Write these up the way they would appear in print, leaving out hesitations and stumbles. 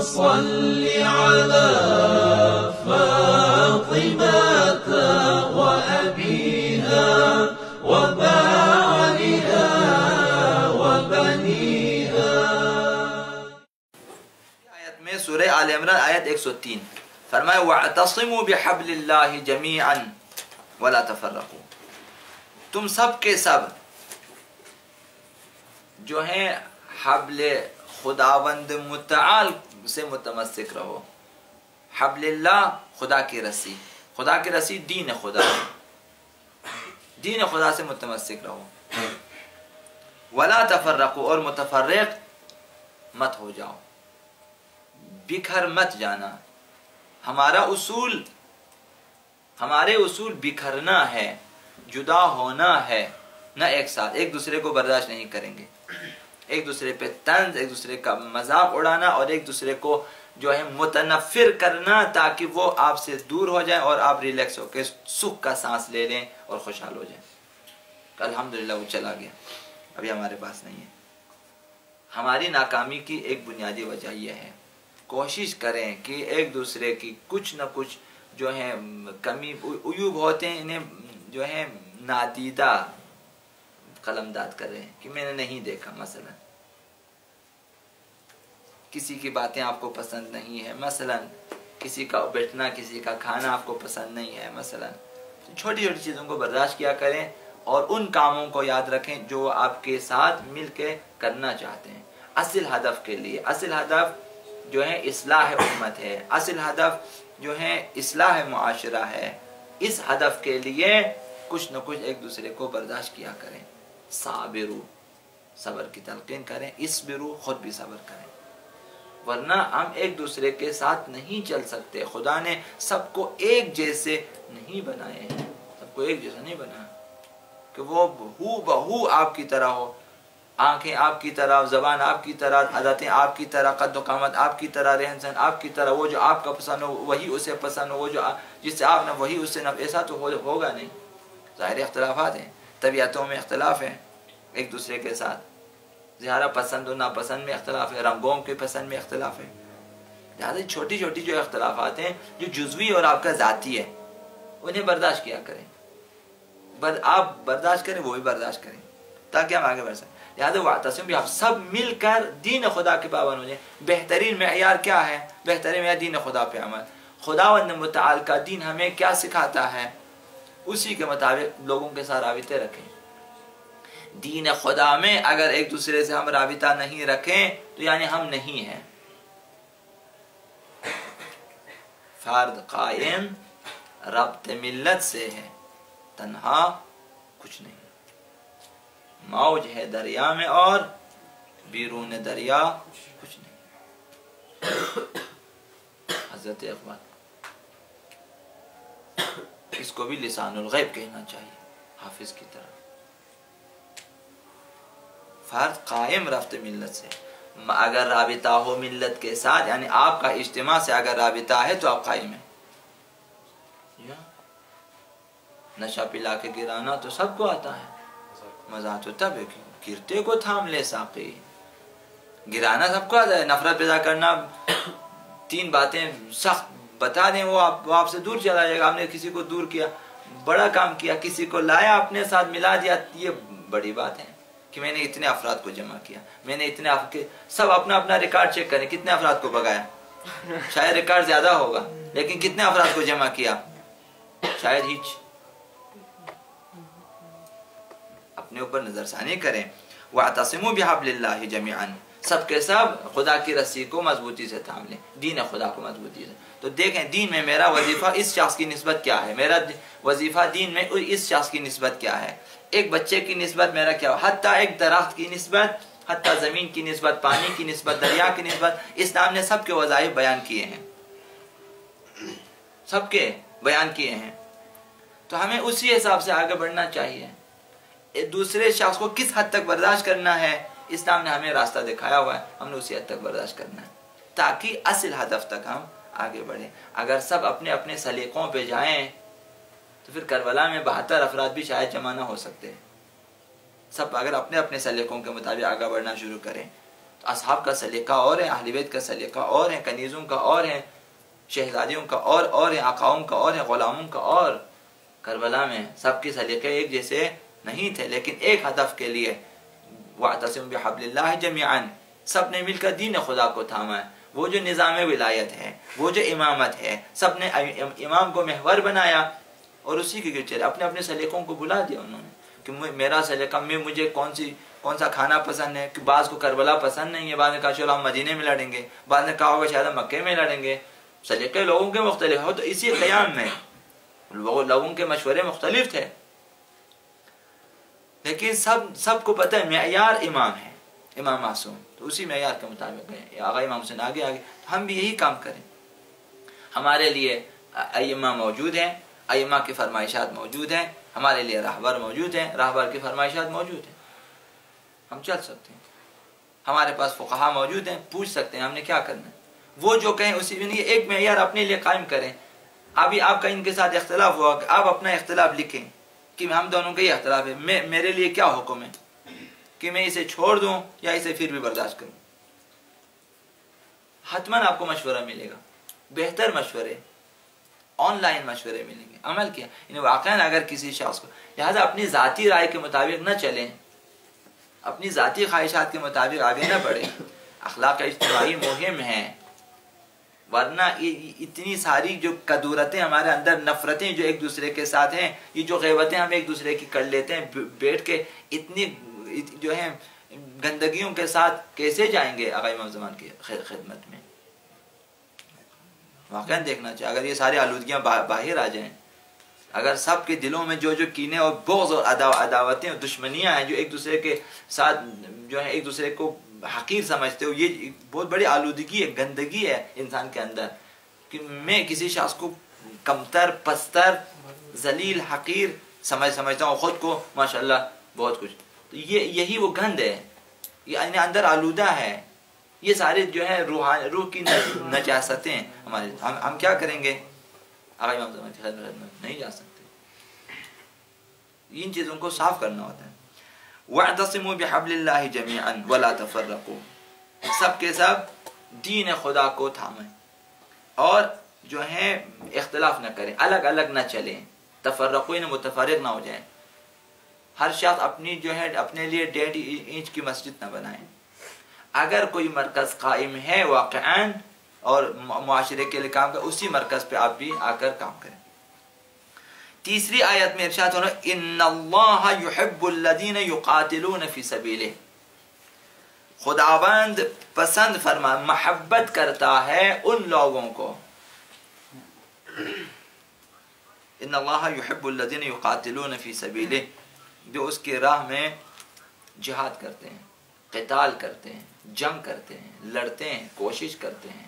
صل على فاطمة وأبيها وبعلها وبنيها. آیت میں سورہ آل عمران آیت 103 فرمایا وَاعْتَصِمُوا بِحَبْلِ اللَّهِ جَمِيعًا وَلَا تَفَرَّقُوا. تم سب کے سب جو ہیں حبل خداوند متعال سے متمسک رہو. حبل اللہ خدا کی رسی، خدا کی رسی دین خدا، دین خدا سے متمسک رہو. ولا تفرقوا اور متفرق مت ہو جاؤ، بکھر مت جانا. ہمارے اصول بکھرنا ہے، جدا ہونا ہے، نہ ایک ساتھ. ایک دوسرے کو برداشت نہیں کریں گے، ایک دوسرے پہ طنز، ایک دوسرے کا مذاق اڑانا اور ایک دوسرے کو جو ہے متنفر کرنا تاکہ وہ آپ سے دور ہو جائیں اور آپ ریلیکس ہو کے سکھ کا سانس لے لیں اور خوشحال ہو جائیں. الحمدللہ وہ چلا گیا، ابھی ہمارے پاس نہیں ہے. ہماری ناکامی کی ایک بنیادی وجہ یہ ہے. کوشش کریں کہ ایک دوسرے کی کچھ نہ کچھ جو ہے کمی عیوب ہوتے ہیں انہیں جو ہے نادیدہ قلمداد کر رہے ہیں کہ میں نے نہیں دیکھا. مثلا کسی کی باتیں آپ کو پسند نہیں ہے، مثلا کسی کا بیٹھنا، کسی کا کھانا آپ کو پسند نہیں ہے، مثلا چھوٹی چھوٹی چیزوں کو برداشت کیا کریں اور ان کاموں کو یاد رکھیں جو آپ کے ساتھ مل کے کرنا چاہتے ہیں. اصل ہدف کے لیے، اصل ہدف جو ہے اصلاح امت ہے، اصل ہدف جو ہے اصلاح معاشرہ ہے. اس ہدف کے لیے کچھ نہ کچھ ایک دوسرے کو برداشت کیا کریں. صابرو، صبر کی تلقین کریں. اسبرو، خود بھی صبر کریں، ورنہ ہم ایک دوسرے کے ساتھ نہیں چل سکتے. خدا نے سب کو ایک جیسے نہیں بنائے ہیں، سب کو ایک جیسا نہیں بنایا کہ وہ ہو بہو آپ کی طرح ہو. آنکھیں آپ کی طرح، زبان آپ کی طرح، عادتیں آپ کی طرح، قد و قامت آپ کی طرح، رہن سہن آپ کی طرح. وہ جو آپ کا پسند ہو وہی اسے پسند ہو، وہ جو جس سے آپ نے وہی اس سے نہ، ایسا تو ہوگا نہیں. ظاہر اختلافات ہیں، طبیعتوں میں اختلاف ہے ایک دوسرے کے ساتھ، زیادہ پسند و ناپسند میں اختلاف ہے، رنگوں کے پسند میں اختلاف ہے. لہٰذا چھوٹی چھوٹی جو اختلافات ہیں جو جزوی اور آپ کا ذاتی ہے انہیں برداشت کیا کریں. آپ برداشت کریں، وہ بھی برداشت کریں تاکہ ہم آگے بڑھ سکیں. لہٰذا واعتصموا بھی آپ سب مل کر دین خدا کے پابند ہو جائیں. بہترین معیار کیا ہے؟ بہترین معیار دین خدا پہ عمل. خداوند متعال کا دین ہمیں کیا سکھاتا ہے اسی کے مطابق لوگوں کے ساتھ رابطے رکھیں. دین خدا میں اگر ایک دوسرے سے ہم رابطہ نہیں رکھیں تو یعنی ہم نہیں ہیں. فرد قائم ربط ملت سے ہے، تنہا کچھ نہیں. موج ہے دریا میں اور بیرون دریا کچھ نہیں. حضرت اقبال، اس کو بھی لسان الغیب کہنا چاہیے حافظ کی طرح. فرد قائم رفت ملت سے، اگر رابطہ ہو ملت کے ساتھ یعنی آپ کا اجتماع سے اگر رابطہ ہے تو آپ قائم ہیں. نشہ پلا کے گرانا تو سب کو آتا ہے، مزہ تو تب ہے گرتے کو تھام لے ساقی. گرانا سب کو آتا ہے. نفرت پیدا کرنا، 3 باتیں سخت بتا دیں وہ آپ سے دور چلا جائے گا. آپ نے کسی کو دور کیا، بڑا کام کیا، کسی کو لایا اپنے ساتھ ملا دیا، یہ بڑی بات ہے کہ میں نے اتنے افراد کو جمع کیا. میں نے اتنے سب اپنا اپنا ریکارڈ چیک کریں کتنے افراد کو بگایا. شاید ریکارڈ زیادہ ہوگا لیکن کتنے افراد کو جمع کیا؟ شاید ہیچ. اپنے اوپر نظر ثانی کریں. وَاعْتَصِمُوا بِحَبْلِ اللَّهِ جَمِيعًا، سب کے سب خدا کی رسی کو مضبوطی سے تھام لیں، دین خدا کو مضبوطی سے. تو دیکھیں دین میں میرا وظیفہ اس شخص کی نسبت کیا ہے، میرا وظیفہ دین میں اس شخص کی نسبت کیا ہے، ایک بچے کی نسبت میرا کیا ہو، حتیٰ ایک درخت کی نسبت، حتیٰ زمین کی نسبت، پانی کی نسبت، دریا کی نسبت. اسلام نے سب کے وظائف بیان کیے ہیں، سب کے بیان کیے ہیں. تو ہمیں اسی حساب سے آگے بڑھنا چاہیے. دوسرے شخص کو کس حد تک برداشت کرنا ہے اسلام نے ہمیں راستہ دکھایا ہوا ہے، ہم نے اسی حد تک برداشت کرنا ہے تاکہ اصل ہدف تک ہم آگے بڑھیں. اگر سب اپنے اپنے سلیقوں پہ جائیں تو پھر کربلا میں 72 افراد بھی شاید جمع نہ ہو سکتے. سب اگر اپنے اپنے سلیقوں کے مطابق آگے بڑھنا شروع کریں تو اصحاب کا سلیقہ اور ہے، اہل بیت کا سلیقہ اور ہے، کنیزوں کا اور ہے، شہزادیوں کا اور ہے، آقاؤں کا اور ہے، غلاموں کا اور۔ کربلا میں سب کے سلیقے ایک جیسے نہیں تھے، لیکن ایک ہدف کے لیے وَاعْتَصِمُوا بِحَبْلِ اللَّهِ جَمِيعًا، سب نے مل کر دین خدا کو تھاما ہے۔ وہ جو نظام ولایت ہے، وہ جو امامت ہے، سب نے امام کو محور بنایا اور اسی کے گرد چلے۔ اپنے اپنے سلیقوں کو بلا دیا انہوں نے کہ میرا سلیقہ میں مجھے کون سا کھانا پسند ہے، کہ بعض کو کربلا پسند نہیں ہے، بعض نے کہا چلو ہم مدینے میں لڑیں گے، بعض نے کہا ہوگا شاید ہم مکے میں لڑیں گے۔ سلیقے لوگوں کے مختلف ہو، تو اسی قیام میں لوگوں کے مشورے مختلف تھے، لیکن سب کو پتہ ہے معیار امام ہے، امام معصوم، تو اسی معیار کے مطابق گئے۔ آغا امام حسین آگے ہم بھی یہی کام کریں۔ ہمارے لیے ائمہ موجود ہیں، ائمہ کی فرمائشات موجود ہیں، ہمارے لیے راہبر موجود ہیں، راہبر کی فرمائشات موجود ہیں، ہم چل سکتے ہیں۔ ہمارے پاس فقہا موجود ہیں، پوچھ سکتے ہیں ہم نے کیا کرنا ہے، وہ جو کہیں اسی میں نہیں، ایک معیار اپنے لیے قائم کریں۔ ابھی آپ کا ان کے ساتھ اختلاف ہوا کہ آپ اپنا اختلاف لکھیں کہ ہم دونوں کا یہ اختلاف ہے، میرے لیے کیا حکم ہے کہ میں اسے چھوڑ دوں یا اسے پھر بھی برداشت کروں۔ حتماً آپ کو مشورہ ملے گا، بہتر مشورے، آن لائن مشورے ملیں گے، عمل کیا یعنی واقعاً اگر کسی شخص کو، لہذا اپنی ذاتی رائے کے مطابق نہ چلیں، اپنی ذاتی خواہشات کے مطابق آگے نہ بڑھیں۔ اخلاق اجتماعی مہم ہے، ورنہ اتنی ساری جو کدورتیں ہمارے اندر، نفرتیں جو ایک دوسرے کے ساتھ ہیں، یہ جو غیبتیں ہم ایک دوسرے کی کر لیتے ہیں بیٹھ کے، اتنی جو ہیں گندگیوں کے ساتھ کیسے جائیں گے آقا امام زمان کی خدمت میں؟ واقعا دیکھنا چاہیے، اگر یہ ساری آلودگیاں باہر آ جائیں، اگر سب کے دلوں میں جو کینے اور بغض اور عداوتیں اور دشمنیاں ہیں، جو ایک دوسرے کے ساتھ جو ہے ایک دوسرے کو حقیر سمجھتے ہو، یہ بہت بڑی آلودگی ہے، گندگی ہے انسان کے اندر، کہ میں کسی شخص کو کمتر، پستر، ذلیل، حقیر سمجھتا ہوں، خود کو ماشاءاللہ بہت کچھ، تو یہی وہ گند ہے، یہ اندر آلودہ ہے، یہ سارے جو ہے روح کی نجاستیں ہمارے۔ ہم کیا کریں گے؟ آقا امام زمان کی خدمت میں نہیں جا سکتے، ان چیزوں کو صاف کرنا ہوتا ہے۔ وَاعْتَصِمُوا بِحَبْلِ اللَّهِ جَمِيعًا وَلَا تَفَرَّقُوا، سب کے سب دین خدا کو تھامیں اور جو ہے اختلاف نہ کریں، الگ الگ نہ چلیں، تفرقوا یعنی متفرق نہ ہو جائیں، ہر شخص اپنی جو ہے اپنے لیے 1.5 انچ کی مسجد نہ بنائیں۔ اگر کوئی مرکز قائم ہے واقعاً اور معاشرے کے لیے کام کر، اسی مرکز پہ آپ بھی آ کر کام کریں۔ تیسری آیت میں ارشاد ہونا، ان اللہ یحب الذین یقاتلون فی سبیلہ، خداوند پسند فرما، محبت کرتا ہے ان لوگوں کو، ان اللہ یحب الذین یقاتلون فی سبیلہ، جو اس کی راہ میں جہاد کرتے ہیں، قتال کرتے ہیں، جنگ کرتے ہیں، لڑتے ہیں، کوشش کرتے ہیں،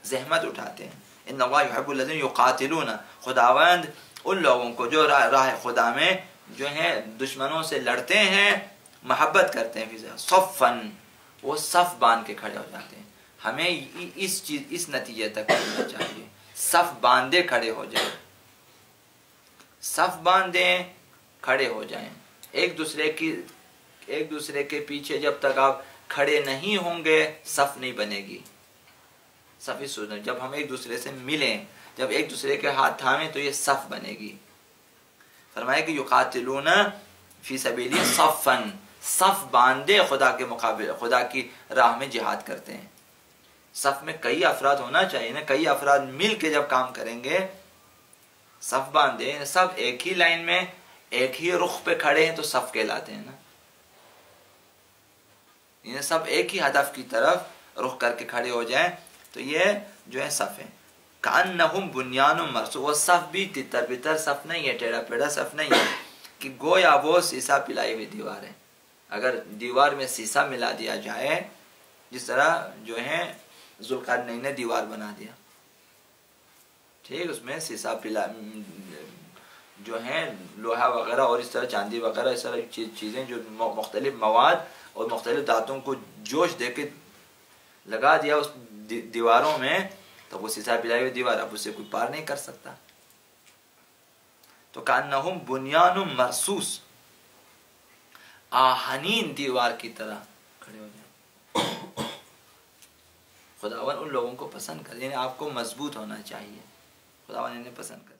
زحمت اٹھاتے ہیں۔ ان اللہ یحب الذین یقاتلون، خداوند ان لوگوں کو جو راہ خدا میں جو ہے دشمنوں سے لڑتے ہیں، محبت کرتے ہیں، صفاً، وہ صف باندھ کے کھڑے ہو جاتے ہیں۔ ہمیں اس نتیجے تک پہنچنا چاہیے، صف باندھے کھڑے ہو جائیں، صف باندھیں کھڑے ہو جائیں، ایک دوسرے کے پیچھے جب تک آپ کھڑے نہیں ہوں گے صف نہیں بنے گی۔ صف سنت، جب ہم ایک دوسرے سے ملیں، جب ایک دوسرے کے ہاتھ تھامیں تو یہ صف بنے گی۔ فرمایا کہ یقاتلون فی سبیلی صفاً، صف باندھے خدا کے مقابل، خدا کی راہ میں جہاد کرتے ہیں۔ صف میں کئی افراد ہونا چاہیے نا، کئی افراد مل کے جب کام کریں گے، صف باندھے، سب ایک ہی لائن میں ایک ہی رخ پہ کھڑے ہیں تو صف کہلاتے ہیں نا، یہ سب ایک ہی ہدف کی طرف رخ کر کے کھڑے ہو جائیں تو یہ جو ہے صف ہے۔ کأنہم بنیان مرصوص، وہ صف بھی تتر بتر صف نہیں ہے، ٹیڑھا پیڑھا صف نہیں ہے، کہ گویا وہ سیسا پلائی ہوئی دیوار ہے۔ اگر دیوار میں سیسا ملا دیا جائے، جس طرح جو ہے ذوالقرنین نے دیوار بنا دیا، ٹھیک، اس میں سیسا پلا جو ہے لوہا وغیرہ اور اس طرح چاندی وغیرہ، اس طرح چیزیں جو مختلف مواد اور مختلف دھاتوں کو جوش دے کے لگا دیا اس دیواروں میں، تو وہ سیسا پلائی ہوئی دیوار، اب اسے کوئی پار نہیں کر سکتا۔ تو کأنہم بنیان مرصوص، آہنین دیوار کی طرح کھڑے ہو جائیں۔ خداوند ان لوگوں کو پسند کرے، یعنی آپ کو مضبوط ہونا چاہیے، خداوند انہیں پسند کرے۔